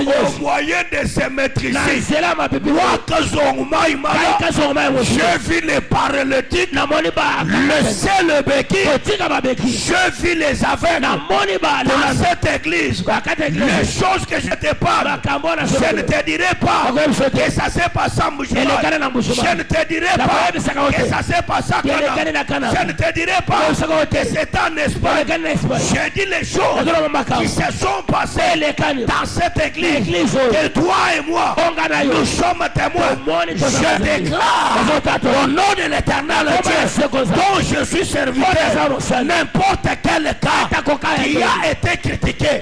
au moyen de se maîtriser. Je vis les paralytiques, le seul béquille, je vis les aveugles dans cette église. Les choses que je te parle, je ne te dirai pas que ça s'est passé en Mouchouba. Je ne te dirai pas que ça s'est passé à Cana. Je ne te dirai pas que c'est en Espagne. Je dis les choses qui se sont passées dans cette église. Que toi et moi, nous sommes témoins. Je déclare au nom de l'Éternel Dieu dont je suis serviteur, n'importe quel cas qui a été critiqué,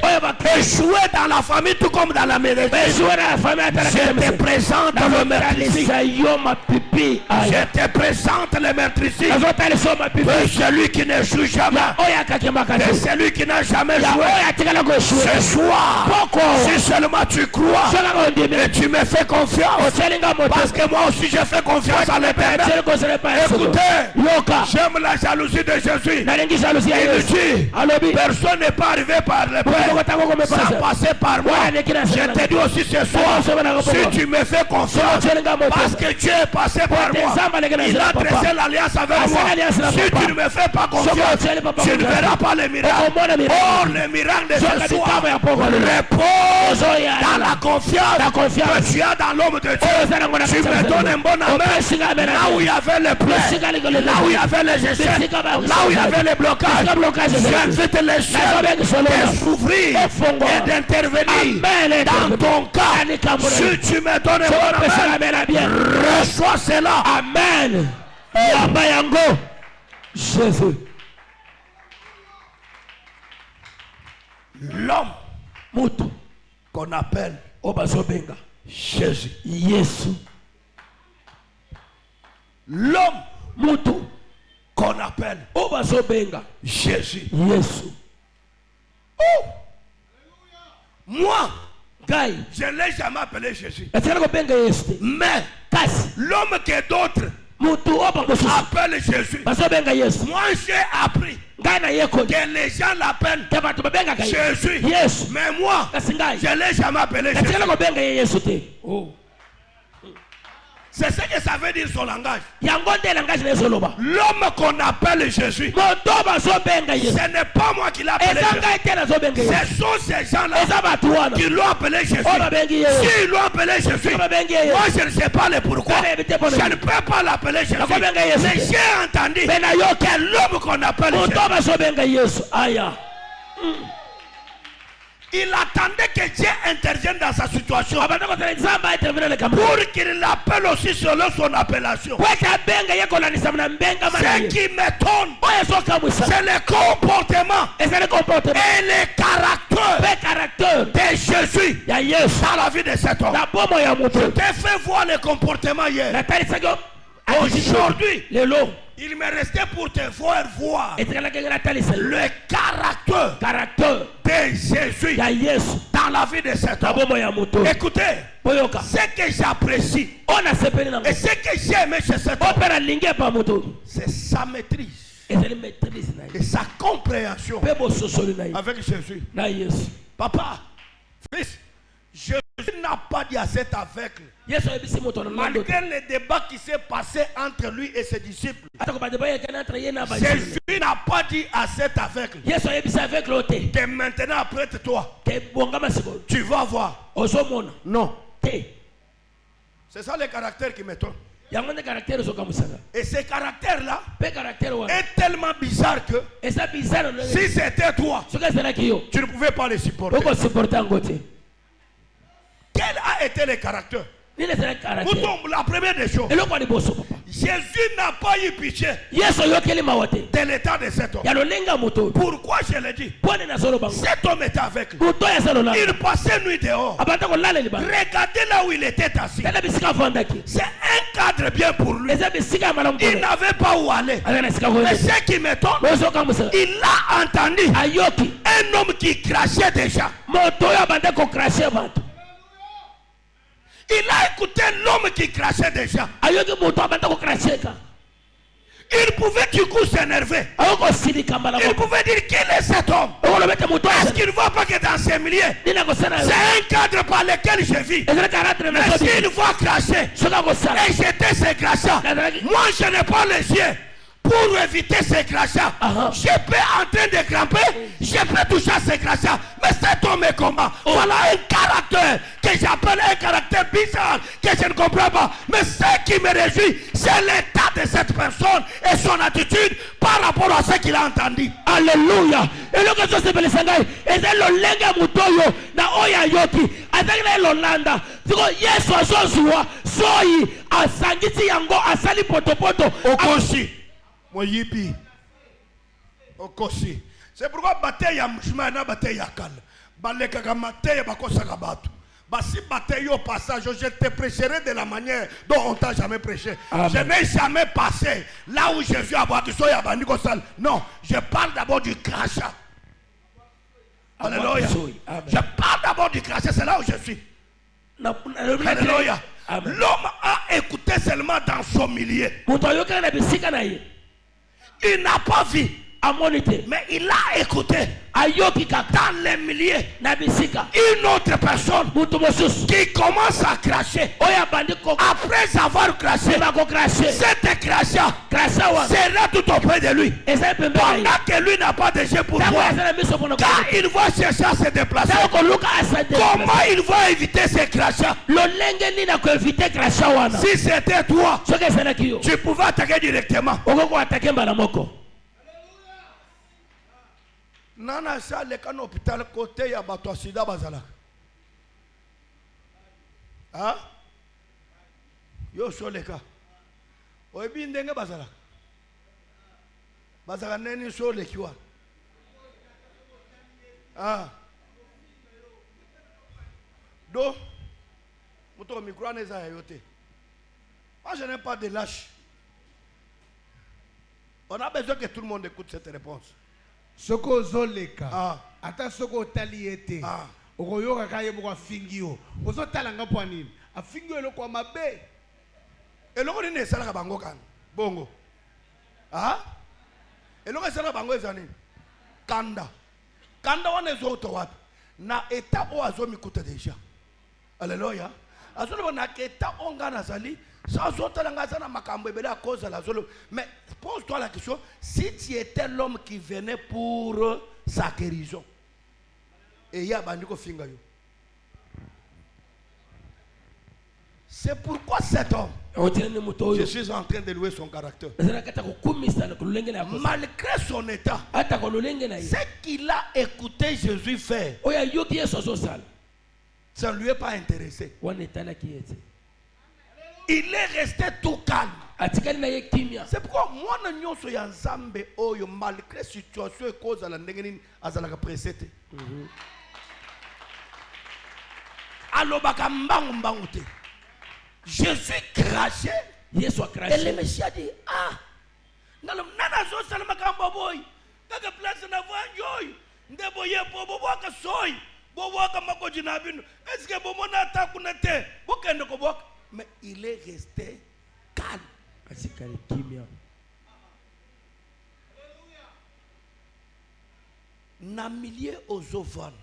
échoué dans la famille tout comme dans la maison, je te présente le meurtrissé. Je te présente le meurtrissé. Celui qui n'échoue jamais, et celui qui n'a jamais jamais joué. Ce soir, si seulement tu crois et tu me fais confiance, parce que moi aussi je fais confiance à l'Éternel. Écoutez, j'aime la jalousie de Jésus. Il dit, personne n'est pas arrivé par le Père sans passer par moi. Je te dis aussi ce soir, si tu me fais confiance, parce que Dieu est passé par moi, il a dressé l'alliance avec moi. Si tu ne me fais pas confiance, tu ne verras pas les miracles. Oh, les miracles de ce soir repose dans la confiance que tu as dans l'homme de Dieu. Tu me donnes un bon amen. Là où il y avait les plaies, là où il y avait les échecs, là où il y avait les blocages, j'invite les cieux de s'ouvrir et d'intervenir dans ton cas. Si tu me donnes un bon amen, reçois cela. Amen. Yabayango. Jésus. L'homme qu'on appelle Obazobenga Jésus. Yesu. L'homme qu'on appelle Obazobenga Jésus. Yesu. Oh! Moi, Gai, je ne l'ai jamais appelé Jésus. Mais l'homme que d'autres appellent Jésus, moi j'ai appris que les gens l'appellent Jésus. Mais moi, je ne l'ai jamais appelé Jésus. Oh. C'est ce que ça veut dire son langage. L'homme qu'on appelle Jésus, ce n'est pas moi qui l'ai appelé Jésus. Ce sont ces gens-là qui l'ont appelé Jésus. S'ils l'ont appelé Jésus, moi je ne sais pas le pourquoi. Je ne peux pas l'appeler Jésus. Mais j'ai entendu que l'homme qu'on appelle Jésus, il attendait que Dieu intervienne dans sa situation pour qu'il l'appelle aussi selon son appellation. Ce qui m'étonne, c'est le comportement et le caractère de Jésus dans la vie de cet homme. Je t'ai fait voir le comportement hier. Aujourd'hui, il me restait pour te faire voir le caractère de Jésus dans la vie de cet homme. Écoutez, ce que j'apprécie et ce que j'aime chez cet homme, c'est sa maîtrise et sa compréhension avec Jésus. Papa, fils, Jésus n'a pas dit à cet aveugle, malgré le débat qui s'est passé entre lui et ses disciples, Jésus n'a pas dit à cet aveugle que maintenant apprête-toi, tu vas voir. Non. C'est ça le caractère qui m'étonne. Et ce caractère-là est tellement bizarre que si c'était toi, tu ne pouvais pas le supporter. Quel a été le caractère? La première des choses, Jésus n'a pas eu pitié de l'état de cet homme. Pourquoi je le dis? Cet homme était avec lui. Il passait nuit dehors. Regardez là où il était assis. C'est un cadre bien pour lui. Il n'avait pas où aller. Mais ce qui m'étonne, il a entendu un homme qui crachait déjà. Il a écouté l'homme qui crachait déjà. Il pouvait du coup s'énerver. Il pouvait dire qu'il est cet homme. Est-ce qu'il ne voit pas que dans ces milieux, c'est un cadre par lequel je vis. Mais s'il voit cracher et jeter ses crachats, moi je n'ai pas les yeux pour éviter ces crachats. Je peux en train de grimper, je peux toucher à ces crachats. Mais cet homme est comment? Voilà un caractère que j'appelle un caractère bizarre que je ne comprends pas. Mais ce qui me réjouit, c'est l'état de cette personne et son attitude par rapport à ce qu'il a entendu. Alléluia. Et le que se fait sangai, et c'est le lenga mutoyo na oya yoki. Avec l'Olanda, Yesu azozua soyi asangiti yango asali potopoto okoshi. C'est pourquoi bataille ya mshima na bataille ya kala. Baleka ka bataille bakosa ka batu. Basi bataille au passage, je te prêcherai de la manière dont on t'a jamais prêché. Amen. Je n'ai jamais passé là où Jésus a battu soya bandiko sal. Non, je parle d'abord du crachat. Alléluia. Je parle d'abord du crachat, c'est là où je suis. Alléluia. L'homme a écouté seulement dans son milieu. Il n'a pas vu. Mais il a écouté dans les milieux une autre personne qui commence à cracher. Après avoir craché, cet crachat sera tout auprès de lui. Pendant que lui n'a pas de jeu pour voir, quand il va chercher à se déplacer, comment il va éviter ces crachats? Si c'était toi, tu pouvais attaquer directement. Nana sa le kan hôpital côté ya bato sida bazala. Ah? Yo so le ka. Oyebi ndenge bazala. Bazala neni so le kiwa. Ah. Do moto micro neza yote. Moi je n'ai pas de lâche. On a besoin que tout le monde écoute cette réponse. Soko zoleka ata soko taliete okoyoka kaye bwa fingio ozo talanga pwanini afingio eloko mabe eloko ni nesala bango kan bongo eloko esala bango ezani kanda wana ezoto wapi na eta o azomikuta deja. Alléluia. Azolo na eta onga nazali ça mais pose-toi la question, si tu étais l'homme qui venait pour sa guérison, et il y a bandiko finga yo. C'est pourquoi cet homme, je suis en train de louer son caractère. Malgré son état, ce qu'il a écouté Jésus faire, ça ne lui est pas intéressé. Il est resté tout calme. C'est pourquoi moi n'ai pas ensemble oyo malgré situation et cause à la ndengeni azalaka précédé. Alors bakambangute. Jésus crachait. Et le Messie a dit nana zo salama kamba boy. Kaka place na vanjoy. Ndeboye bobo ka soy. Bobo ka makoji na binu. Est-ce que bomo na takunete? Bokende ko bok. Mais il est resté calme. Dans le milieu aux ovales,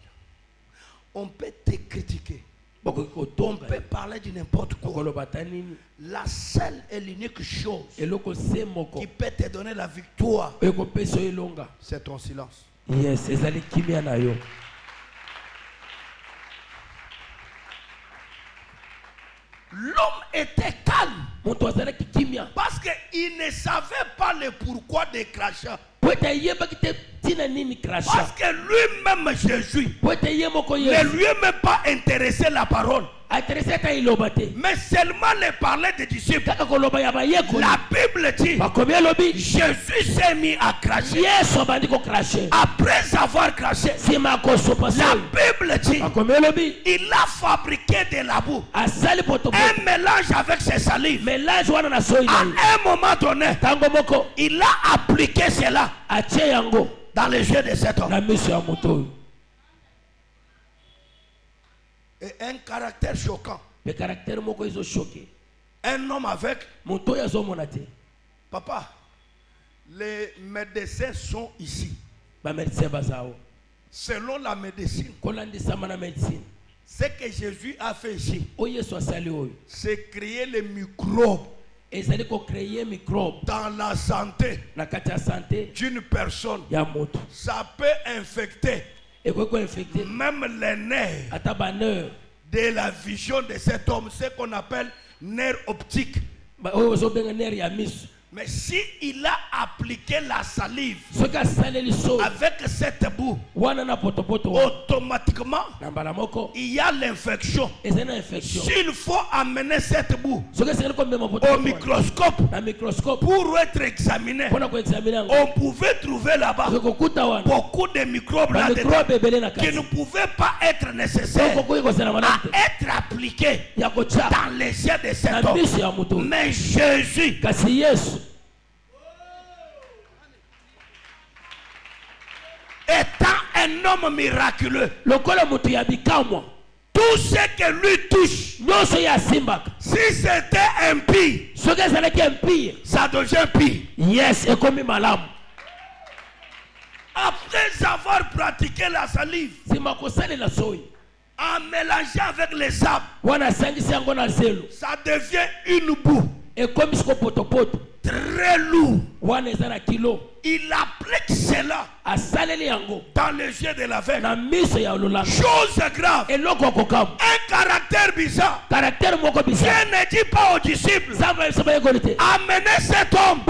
on peut te critiquer. On peut parler de n'importe quoi. La seule et l'unique chose qui peut te donner la victoire, c'est ton silence. Yes, l'homme était calme parce qu'il ne savait pas le pourquoi des crachats. Parce que lui-même Jésus ne lui est même pas intéressé la parole, mais seulement les parlait des disciples. La Bible dit Jésus s'est mis à cracher. Après avoir craché, la Bible dit il a fabriqué de la boue, un mélange avec ses salives. À un moment donné, il a appliqué cela dans les yeux de cet homme. Et un caractère choquant. Un homme avec. Papa, les médecins sont ici. Selon la médecine, ce que Jésus a fait ici, c'est créer les microbes dans la santé d'une personne. Ça peut infecter même les nerfs de la vision de cet homme, ce qu'on appelle nerf optique. Mais si il a appliqué la salive avec cette boue, automatiquement il y a l'infection. S'il faut amener cette boue au microscope pour être examiné, on pouvait trouver là-bas beaucoup de microbes là-dedans qui ne pouvaient pas être nécessaires à être appliqués dans les yeux de cet homme. Mais Jésus, étant un un homme miraculeux. Tout ce que lui touche, si c'était impie, ça devient pire. Yes, et comme malam. Après avoir pratiqué la salive, en mélangeant avec les sables, ça devient une boue. Et comme très lourd. Kilo. Il applique cela dans les yeux de l'aveugle. Chose grave. Un caractère bizarre. Dieu ne dit pas aux disciples, amenez cet homme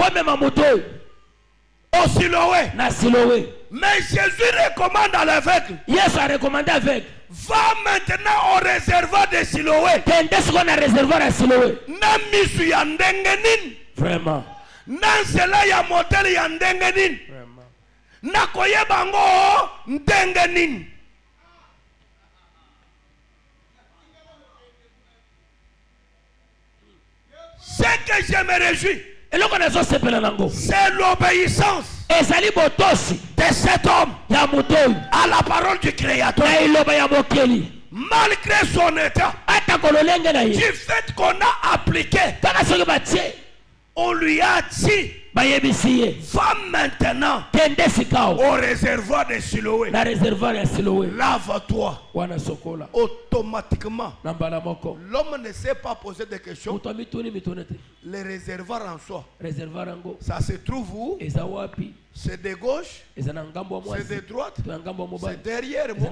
au Siloé. Mais Jésus recommande à l'aveugle, va maintenant au réservoir de Siloé. Vraiment. Nansela ya motel ya ndengenin. Nakoye bango ndengenin. Ce que je me réjouis, c'est l'obéissance de cet homme à la parole du Créateur. Malgré son état, du fait qu'on a appliqué, on lui a dit, va maintenant au réservoir de Siloé. Lave-toi. Automatiquement, l'homme ne s'est pas posé de questions. Les réservoirs en soi, ça se trouve où? C'est de gauche, c'est de droite, c'est derrière moi,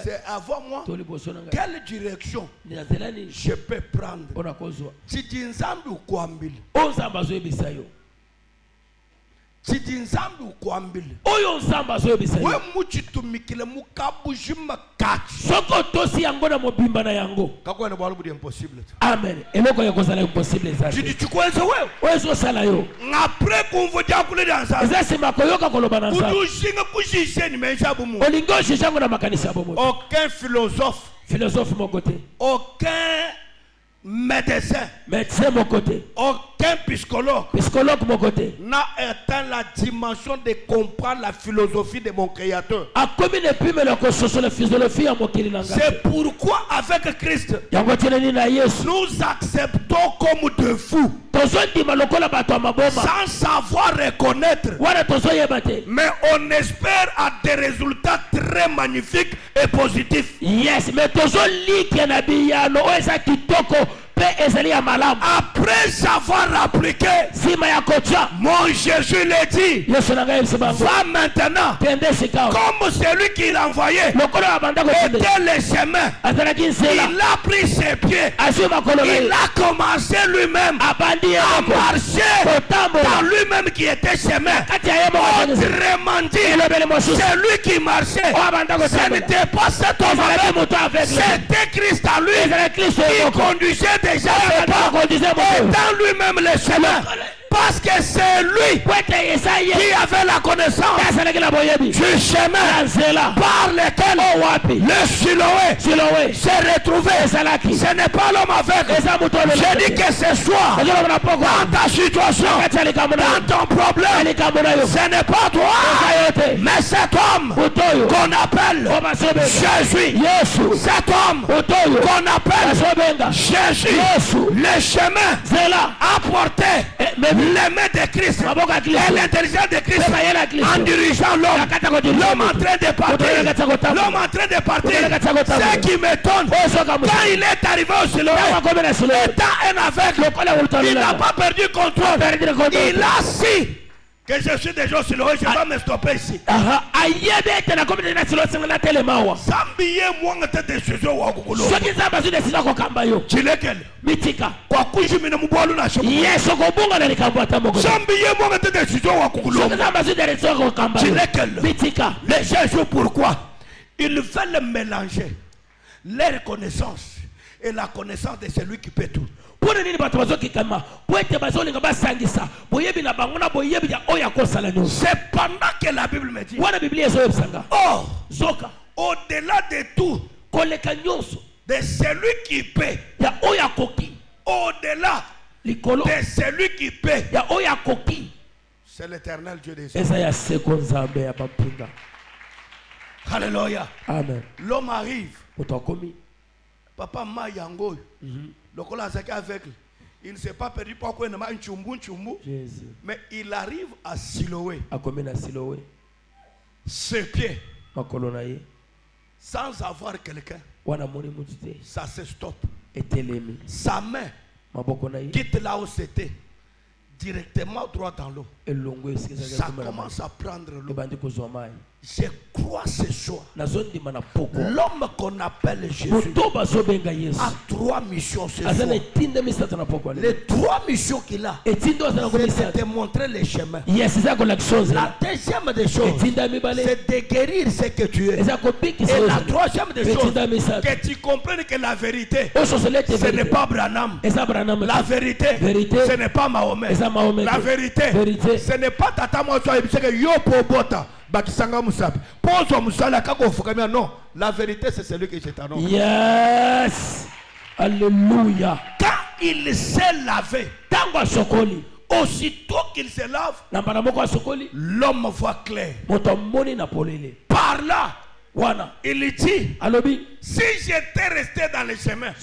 c'est avant moi. Quelle direction je peux prendre? Chidinzambi ukwambile oyo nzamba zoyebisa we muchitumikile mukabujima kati soko tosi yango na mobimba na yango kakwena bwalu budi impossible. Amen. Eloko yakozala impossible za chidichikwenze wewe so sala yo après kumvoja kule danza ezasema koyoka koloba na nzamba udushinga kushisheni menja bumu olingo shishango na makanisa bomo. Aucun philosophe mon côté, aucun médecin mon côté, aucun psychologue mon côté n'a atteint la dimension de comprendre la philosophie de mon Créateur. C'est pourquoi avec Christ nous acceptons comme de fous sans savoir reconnaître, mais on espère à des résultats très magnifiques et positifs. Yes, mais après avoir appliqué, mon Jésus l'a dit, va maintenant comme celui qui l'a envoyé était le chemin. Il a pris ses pieds, il a commencé lui-même à marcher dans lui-même qui était chemin. Autrement dit, celui qui marchait, ce n'était pas cet homme avec, c'était Christ à lui qui conduisait déjà dans lui-même le chemin. Parce que c'est lui qui avait la connaissance du chemin par lequel le Siloé s'est retrouvé. Ce n'est pas l'homme avec. Je dis que ce soir, dans ta situation, dans ton problème, ce n'est pas toi, mais cet homme qu'on appelle Jésus. Cet homme qu'on appelle Jésus. Le chemin a porté les mains de Christ et l'intelligence de Christ en dirigeant l'homme. L'homme en train de partir. L'homme en train de partir. Ce qui m'étonne, quand il est arrivé au Siloé, étant un aveugle, il n'a pas perdu contrôle. Il a su que je suis déjà au Siloé, je vais me stopper ici. Zambiye mwanga tete suzo wa kukulo. Tu lequel? Mitika. Kwa kujimina mubwalu na shomu. Yeso kubunga na likambata mogo. Zambiye mwanga tete suzo wa kukulo. Tu lequel? Mitika. Les gens jouent pourquoi? Il fait le mélanger. Leur connaissance et la connaissance de celui qui peut tout. C'est pendant que la Bible me dit, oh, au-delà de tout, de celui qui paie, au-delà de celui qui paie, c'est l'éternel Dieu des hommes. Alléluia. Amen. L'homme arrive. Papa ma yango. Le col aveugle. Il ne s'est pas perdu pourquoi il n'a pas un chumbu. Mais il arrive à Siloé. Ses pieds. Sans avoir quelqu'un. Ça se stoppe. Sa main quitte là où c'était. Directement droit dans l'eau. Ça commence à prendre l'eau. Je crois ce soir. L'homme qu'on appelle Jésus a 3 missions ce soir. Les 3 missions qu'il a, c'est de te montrer les chemins. La deuxième des choses, c'est de guérir ce que tu es. Et la troisième des choses, que tu comprennes que la vérité, ce n'est pas Branham. La vérité, ce n'est pas Mahomet. La vérité, ce n'est pas Tata Mozo. Non, la vérité c'est celui que je t'annonce. Yes. Alléluia. Quand il s'est lavé, aussitôt qu'il se lave, l'homme voit clair. Par là, il dit, si j'étais resté dans les chemins,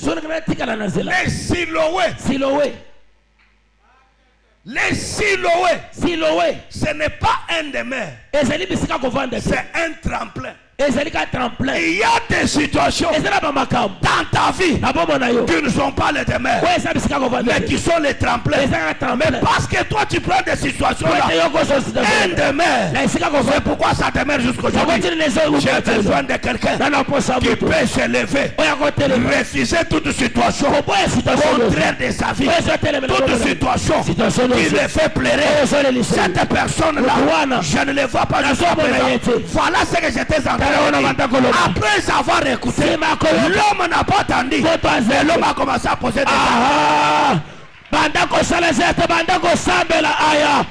les Siloé, ce n'est pas un des mers, c'est un tremplin. Il y a des situations dans ta vie qui ne sont pas les demeures, mais qui sont les tremplins. Mais parce que toi tu prends des situations là, un demeure, c'est pourquoi ça demeure jusqu'aujourd'hui. J'ai besoin de quelqu'un qui peut se lever, refuser toute situation contraire de sa vie, toute situation qui le fait pleurer. Cette personne là, je ne le vois pas jusqu'à présent. Voilà ce que j'étais en train. Après avoir écouté, l'homme n'a pas attendu, mais l'homme a commencé à poser des questions. Bandako Salazete, Bandako Sambela, aya.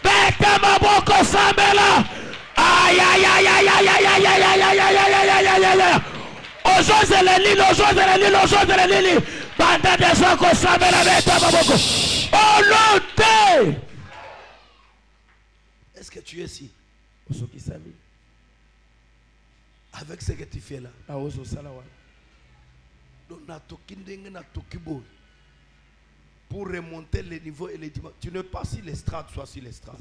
Bete Maboko Sambela. Aïe aïe aïe aïe aïe aïe aïe aïe aïe aïe aïe aïe aïe aïe aïe. Ojose le lili, ojose le lili, ojose le lili. Banda de Soko Sambela, Bete Maboko. Oh l'autre. Est-ce que tu es ici? Avec ce que tu fais là. Pour remonter les niveaux et les dimensions. Tu n'es pas sur l'estrade, soit sur l'estrade.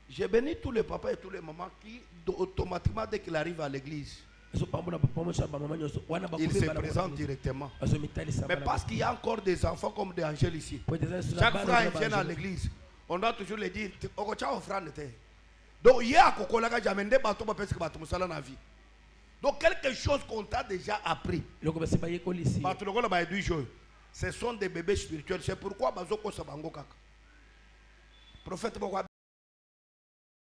J'ai béni tous les papas et tous les mamans qui, automatiquement, dès qu'il arrive à l'église, il se présente directement. Mais parce qu'il y a encore des enfants comme des angèles ici. Chaque fois qu'ils viennent à l'église, on doit toujours les dire, donc il y a donc quelque chose qu'on t'a déjà appris. Ce sont des bébés spirituels. C'est pourquoi Bazoko Sabango Kaka. Prophète Bokwa